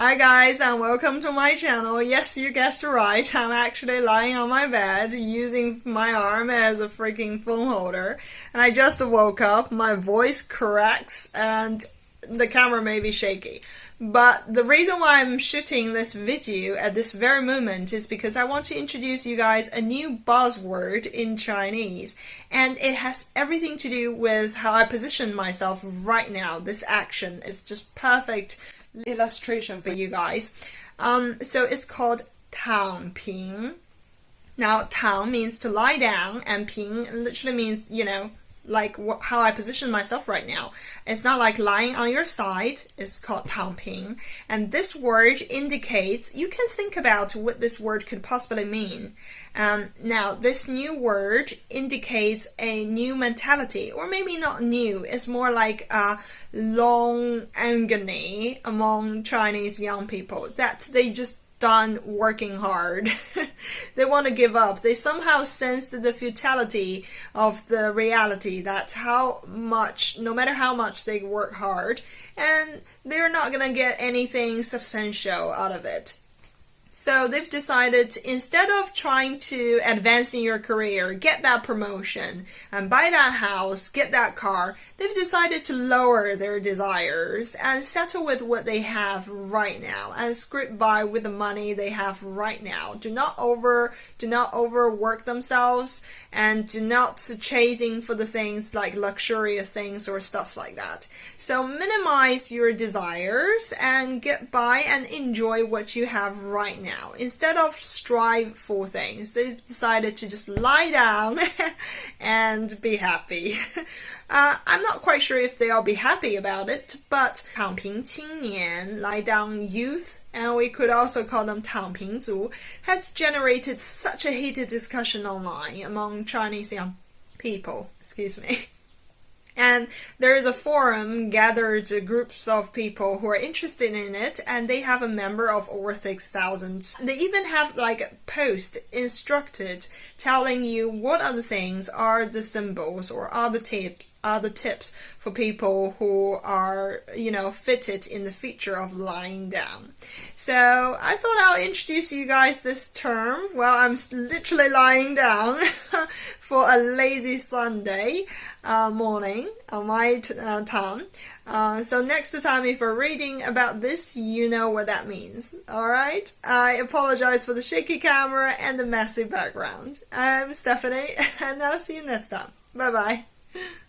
Hi guys, and welcome to my channel. Yes, you guessed right, I'm actually lying on my bed using my arm as a freaking phone holder, and I just woke up, my voice cracks and the camera may be shaky. But the reason why I'm shooting this video at this very moment is because I want to introduce you guys a new buzzword in Chinese, and it has everything to do with how I position myself right now. This action is just perfect illustration for you guys. So it's called 躺平. Now, 躺 means to lie down, and 平 literally means, like how I position myself right now. It's not like lying on your side. It's called 躺平. And this word indicates, you can think about what this word could possibly mean. Now, this new word indicates a new mentality, or maybe not new. It's more like a long agony among Chinese young people that they just done working hard. They want to give up. They somehow sense the futility of the reality that no matter how much they work hard, and they're not gonna get anything substantial out of it. So they've decided, instead of trying to advance in your career, get that promotion, and buy that house, get that car, they've decided to lower their desires and settle with what they have right now and scrape by with the money they have right now. Do not overwork themselves, and do not chasing for the things like luxurious things or stuff like that. So minimize your desires and get by and enjoy what you have right now. Instead of strive for things, they decided to just lie down and be happy. I'm not quite sure if they'll be happy about it, but 躺平青年, lie down youth, and we could also call them 躺平族, has generated such a heated discussion online among Chinese young people. Excuse me. And there is a forum gathered groups of people who are interested in it, and they have a member of over 6,000. They even have like a post instructed telling you what other things are the symbols or are the tips for people who are, fitted in the feature of lying down. So I thought I'll introduce you guys this term. Well, I'm literally lying down for a lazy Sunday morning on my time. So next time if you're reading about this, you know what that means. Alright? I apologize for the shaky camera and the messy background. I'm Stephanie, and I'll see you next time. Bye bye.